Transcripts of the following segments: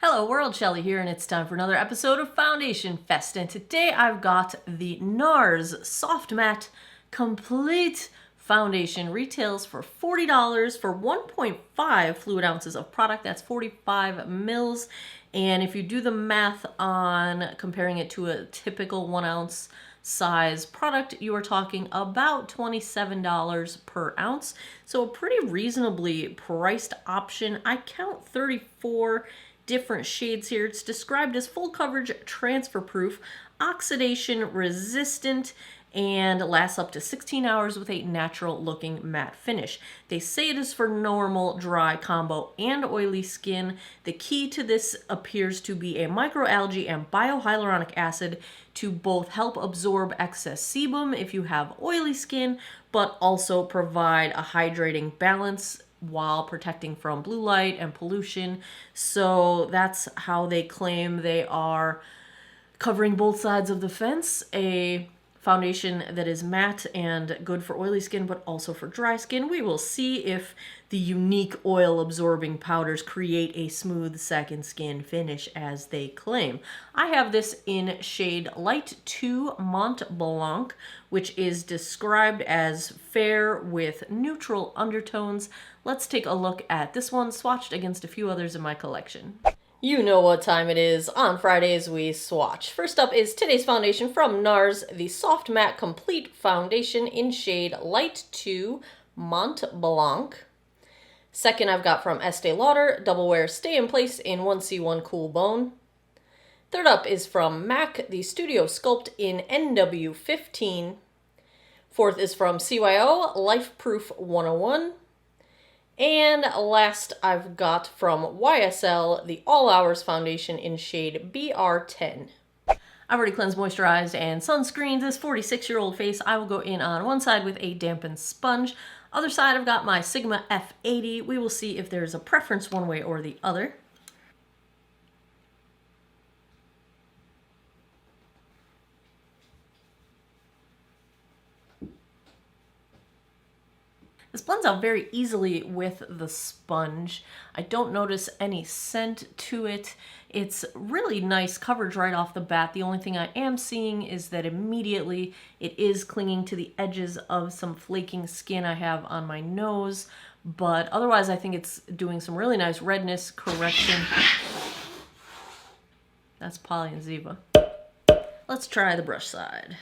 Hello world, Shelly here, and it's time for another episode of Foundation Fest. And today I've got the NARS Soft Matte Complete Foundation. Retails for $40 for 1.5 fluid ounces of product. That's 45 mils. And if you do the math on comparing it to a typical 1 ounce size product, you are talking about $27 per ounce. So a pretty reasonably priced option. I count 34 different shades here. It's described as full coverage, transfer proof, oxidation resistant, and lasts up to 16 hours with a natural looking matte finish. They say it is for normal, dry, combo, and oily skin. The key to this appears to be a microalgae and biohyaluronic acid to both help absorb excess sebum if you have oily skin, but also provide a hydrating balance while protecting from blue light and pollution. So that's how they claim they are covering both sides of the fence. A foundation that is matte and good for oily skin, but also for dry skin. We will see if the unique oil absorbing powders create a smooth second skin finish as they claim. I have this in shade Light 2 Mont Blanc, which is described as fair with neutral undertones. Let's take a look at this one, swatched against a few others in my collection. You know what time it is. On Fridays, we swatch. First up is today's foundation from NARS, the Soft Matte Complete Foundation in shade Light 2 Mont Blanc. Second, I've got from Estee Lauder, Double Wear Stay in Place in 1C1 Cool Bone. Third up is from MAC, the Studio Sculpt in NW15. Fourth is from CYO, Life Proof 101. And last, I've got from YSL, the All Hours Foundation in shade BR10. I've already cleansed, moisturized, and sunscreened this 46-year-old face. I will go in on one side with a dampened sponge. Other side, I've got my Sigma F80. We will see if there's a preference one way or the other. This blends out very easily with the sponge. I don't notice any scent to it. It's really nice coverage right off the bat. The only thing I am seeing is that immediately it is clinging to the edges of some flaking skin I have on my nose. But otherwise, I think it's doing some really nice redness correction. That's Polly and Ziva. Let's try the brush side.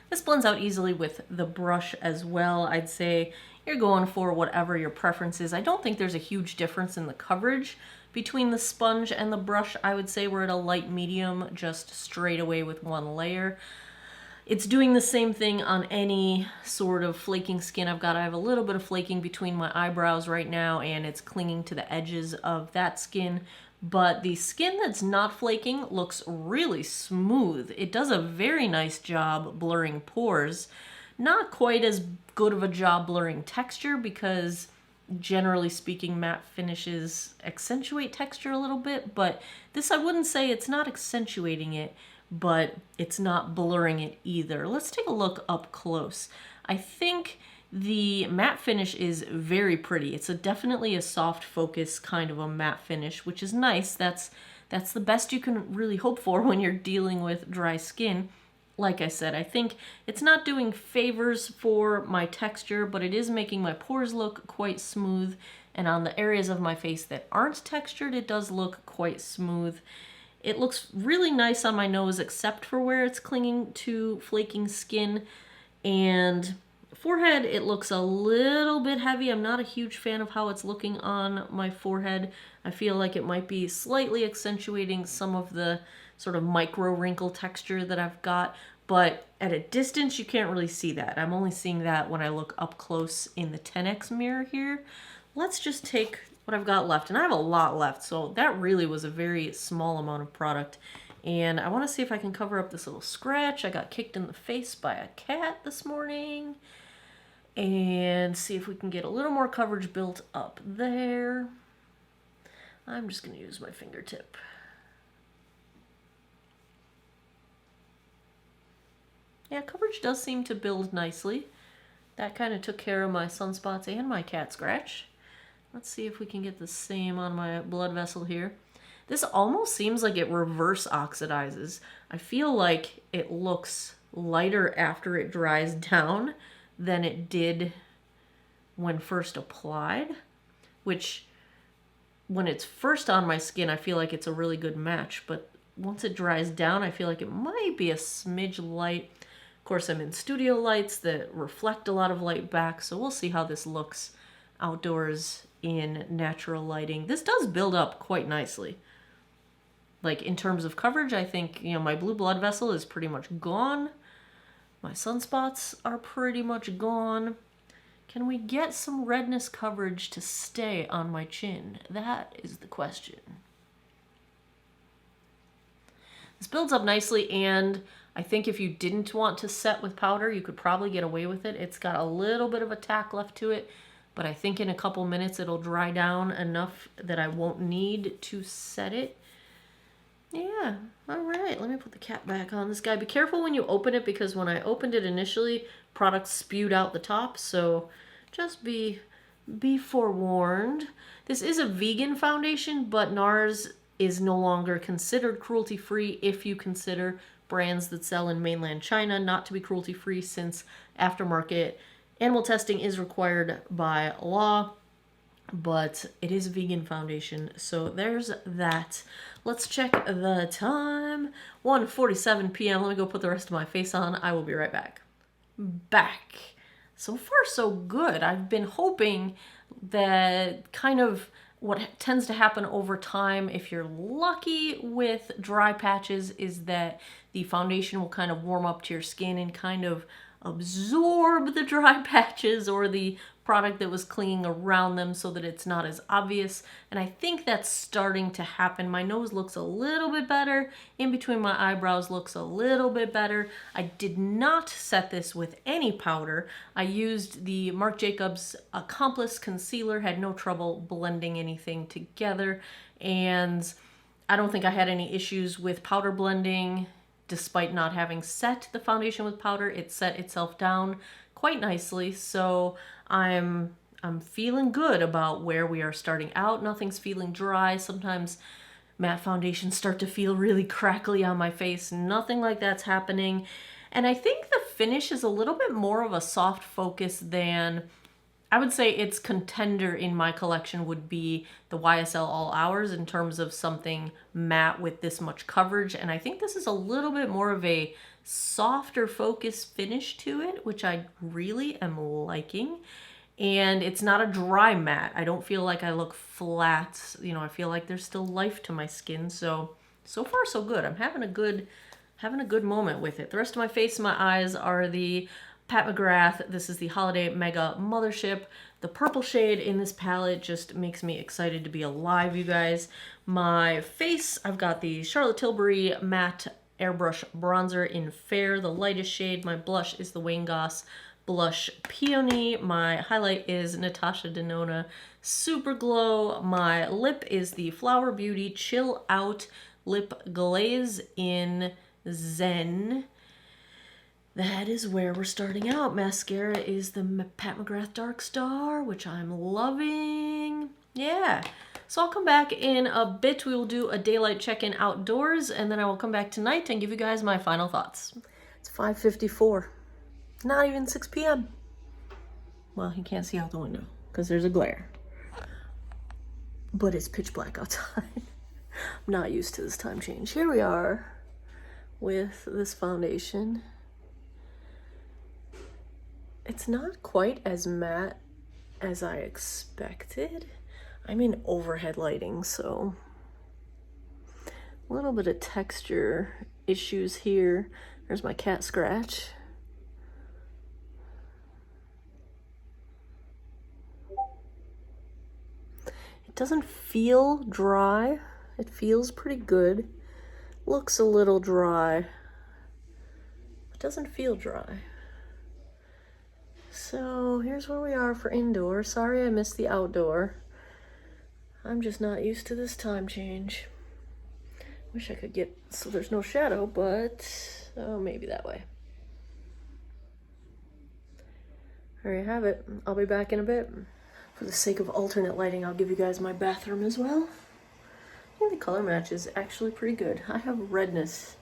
This blends out easily with the brush as well. I'd say you're going for whatever your preference is. I don't think there's a huge difference in the coverage between the sponge and the brush. I would say we're at a light medium, just straight away with one layer. It's doing the same thing on any sort of flaking skin I've got. I have a little bit of flaking between my eyebrows right now, and it's clinging to the edges of that skin. But the skin that's not flaking looks really smooth. It does a very nice job blurring pores. Not quite as good of a job blurring texture because generally speaking matte finishes accentuate texture a little bit, but this I wouldn't say it's not accentuating it, but it's not blurring it either. Let's take a look up close. I think the matte finish is very pretty. It's definitely a soft focus kind of a matte finish, which is nice. That's the best you can really hope for when you're dealing with dry skin. Like I said, I think it's not doing favors for my texture, but it is making my pores look quite smooth. And on the areas of my face that aren't textured, it does look quite smooth. It looks really nice on my nose, except for where it's clinging to flaking skin. And forehead, it looks a little bit heavy. I'm not a huge fan of how it's looking on my forehead. I feel like it might be slightly accentuating some of the sort of micro wrinkle texture that I've got, but at a distance you can't really see that. I'm only seeing that when I look up close in the 10x mirror here. Let's just take what I've got left, and I have a lot left, so that really was a very small amount of product. And I want to see if I can cover up this little scratch. I got kicked in the face by a cat this morning. And see if we can get a little more coverage built up there. I'm just going to use my fingertip. Yeah, coverage does seem to build nicely. That kind of took care of my sunspots and my cat scratch. Let's see if we can get the same on my blood vessel here. This almost seems like it reverse oxidizes. I feel like it looks lighter after it dries down than it did when first applied, which when it's first on my skin, I feel like it's a really good match, but once it dries down, I feel like it might be a smidge light. Of course, I'm in studio lights that reflect a lot of light back, so we'll see how this looks outdoors in natural lighting. This does build up quite nicely. Like in terms of coverage, I think, you know, my blue blood vessel is pretty much gone. My sunspots are pretty much gone. Can we get some redness coverage to stay on my chin? That is the question. This builds up nicely, and I think if you didn't want to set with powder, you could probably get away with it. It's got a little bit of a tack left to it, but I think in a couple minutes it'll dry down enough that I won't need to set it. Yeah, all right, let me put the cap back on this guy. Be careful when you open it, because when I opened it initially, product spewed out the top, so just be forewarned. This is a vegan foundation, but NARS is no longer considered cruelty-free if you consider brands that sell in mainland China not to be cruelty-free, since aftermarket animal testing is required by law. But it is a vegan foundation, so there's that. Let's check the time. 1:47 p.m. Let me go put the rest of my face on. I will be right back. So far, so good. I've been hoping that kind of what tends to happen over time, if you're lucky with dry patches, is that the foundation will kind of warm up to your skin and kind of absorb the dry patches or the product that was clinging around them, so that it's not as obvious. And I think that's starting to happen. My nose looks a little bit better. In between my eyebrows looks a little bit better. I did not set this with any powder. I used the Marc Jacobs Accomplice Concealer, had no trouble blending anything together. And I don't think I had any issues with powder blending. Despite not having set the foundation with powder, it set itself down quite nicely. So I'm feeling good about where we are starting out. Nothing's feeling dry. Sometimes matte foundations start to feel really crackly on my face. Nothing like that's happening. And I think the finish is a little bit more of a soft focus than, I would say its contender in my collection would be the YSL All Hours in terms of something matte with this much coverage. And I think this is a little bit more of a softer focus finish to it, which I really am liking. And it's not a dry matte. I don't feel like I look flat. You know, I feel like there's still life to my skin. So far so good. I'm having a good moment with it. The rest of my face and my eyes are the Pat McGrath. This is the Holiday Mega Mothership. The purple shade in this palette just makes me excited to be alive, you guys. My face, I've got the Charlotte Tilbury Matte Airbrush Bronzer in Fair, the lightest shade. My blush is the Wayne Goss Blush Peony. My highlight is Natasha Denona Super Glow. My lip is the Flower Beauty Chill Out Lip Glaze in Zen. That is where we're starting out. Mascara is the Pat McGrath Dark Star, which I'm loving. Yeah. So I'll come back in a bit. We will do a daylight check-in outdoors, and then I will come back tonight and give you guys my final thoughts. It's 5:54. Not even 6 p.m. Well, you can't see out the window because there's a glare. But it's pitch black outside. I'm not used to this time change. Here we are with this foundation. It's not quite as matte as I expected. I'm in overhead lighting, so a little bit of texture issues here. There's my cat scratch. It doesn't feel dry. It feels pretty good. Looks a little dry. It doesn't feel dry. So here's where we are for indoor. Sorry I missed the outdoor. I'm just not used to this time change. Wish I could get so there's no shadow, but oh, maybe that way. There you have it. I'll be back in a bit. For the sake of alternate lighting, I'll give you guys my bathroom as well. I think the color match is actually pretty good. I have redness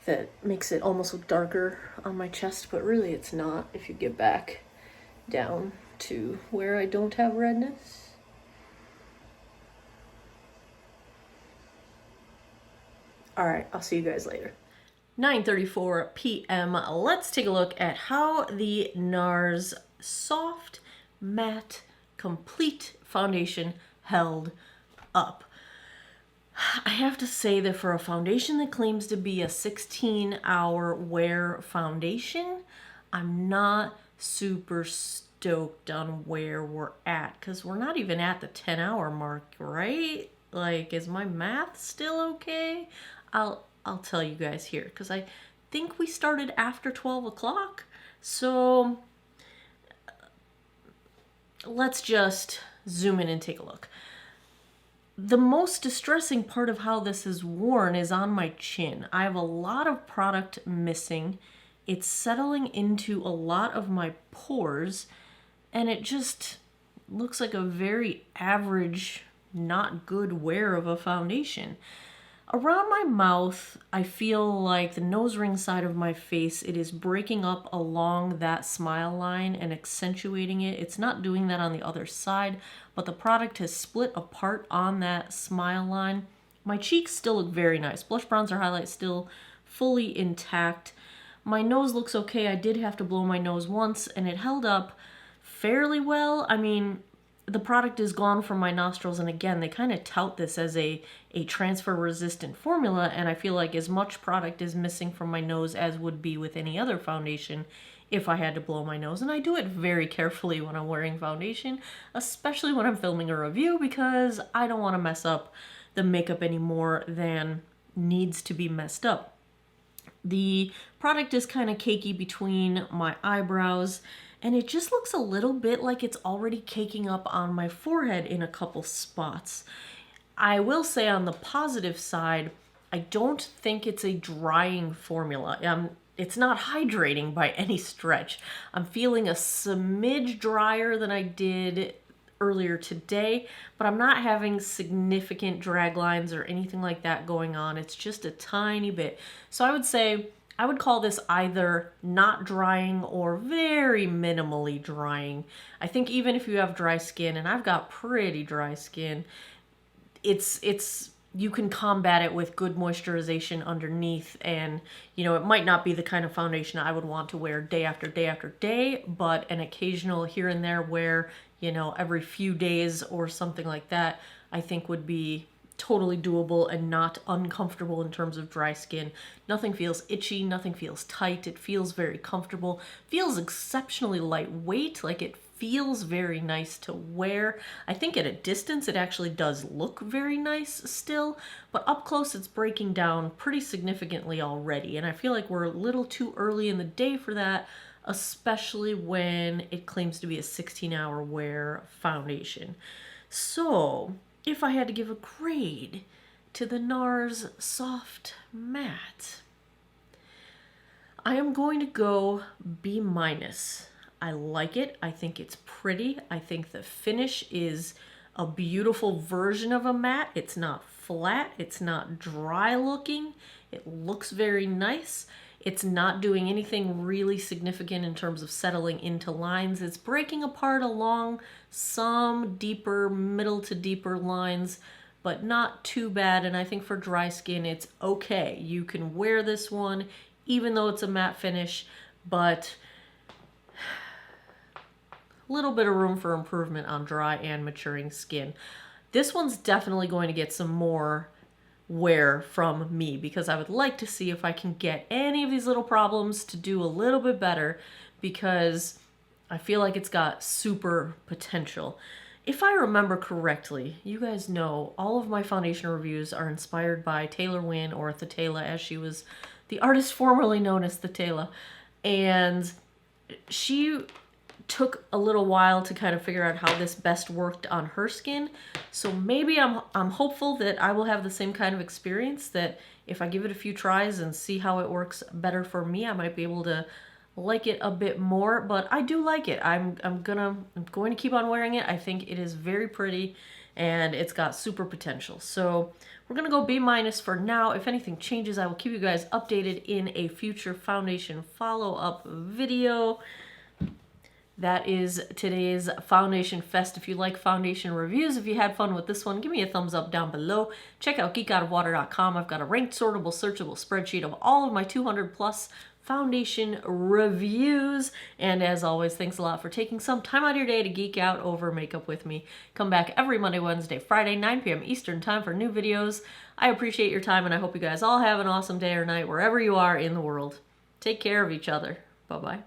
that makes it almost look darker on my chest, but really it's not if you get back down to where I don't have redness. Alright, I'll see you guys later. 9:34 p.m. Let's take a look at how the NARS Soft Matte Complete foundation held up. I have to say that for a foundation that claims to be a 16-hour wear foundation, I'm not super stoked on where we're at, because we're not even at the 10-hour mark, right? Like, is my math still okay? I'll tell you guys here, because I think we started after 12 o'clock. So let's just zoom in and take a look. The most distressing part of how this is worn is on my chin. I have a lot of product missing. It's settling into a lot of my pores, and it just looks like a very average, not good wear of a foundation. Around my mouth, I feel like the nose ring side of my face, it is breaking up along that smile line and accentuating it. It's not doing that on the other side, but the product has split apart on that smile line. My cheeks still look very nice. Blush, bronzer, highlight still fully intact. My nose looks okay. I did have to blow my nose once, and it held up fairly well. I mean, the product is gone from my nostrils, and again, they kind of tout this as a transfer resistant formula, and I feel like as much product is missing from my nose as would be with any other foundation if I had to blow my nose. And I do it very carefully when I'm wearing foundation, especially when I'm filming a review, because I don't want to mess up the makeup any more than needs to be messed up. The product is kind of cakey between my eyebrows, and it just looks a little bit like it's already caking up on my forehead in a couple spots. I will say on the positive side, I don't think it's a drying formula. It's not hydrating by any stretch. I'm feeling a smidge drier than I did earlier today, but I'm not having significant drag lines or anything like that going on. It's just a tiny bit. So I would say, I would call this either not drying or very minimally drying. I think even if you have dry skin, and I've got pretty dry skin, you can combat it with good moisturization underneath, and you know, it might not be the kind of foundation I would want to wear day after day after day, but an occasional here and there wear, you know, every few days or something like that, I think would be totally doable and not uncomfortable in terms of dry skin. Nothing feels itchy, nothing feels tight. It feels very comfortable, feels exceptionally lightweight, like it feels very nice to wear. I think at a distance it actually does look very nice still, but up close it's breaking down pretty significantly already, and I feel like we're a little too early in the day for that, especially when it claims to be a 16-hour wear foundation. So if I had to give a grade to the NARS Soft Matte, I am going to go B-. I like it. I think it's pretty. I think the finish is a beautiful version of a matte. It's not flat. It's not dry looking. It looks very nice. It's not doing anything really significant in terms of settling into lines. It's breaking apart along some deeper, middle to deeper lines, but not too bad. And I think for dry skin, it's okay. You can wear this one, even though it's a matte finish, but a little bit of room for improvement on dry and maturing skin. This one's definitely going to get some more wear from me, because I would like to see if I can get any of these little problems to do a little bit better, because I feel like it's got super potential. If I remember correctly, you guys know all of my foundation reviews are inspired by Taylor Wynn, or Thetela, as she was the artist formerly known as Thetela, and she took a little while to kind of figure out how this best worked on her skin. So maybe I'm hopeful that I will have the same kind of experience, that if I give it a few tries and see how it works better for me, I might be able to like it a bit more, but I do like it. I'm going to keep on wearing it. I think it is very pretty and it's got super potential. So we're gonna go B- for now. If anything changes, I will keep you guys updated in a future foundation follow-up video. That is today's Foundation Fest. If you like foundation reviews, if you had fun with this one, give me a thumbs up down below. Check out geekoutofwater.com. I've got a ranked, sortable, searchable spreadsheet of all of my 200 plus foundation reviews. And as always, thanks a lot for taking some time out of your day to geek out over makeup with me. Come back every Monday, Wednesday, Friday, 9 p.m. Eastern time for new videos. I appreciate your time, and I hope you guys all have an awesome day or night wherever you are in the world. Take care of each other. Bye-bye.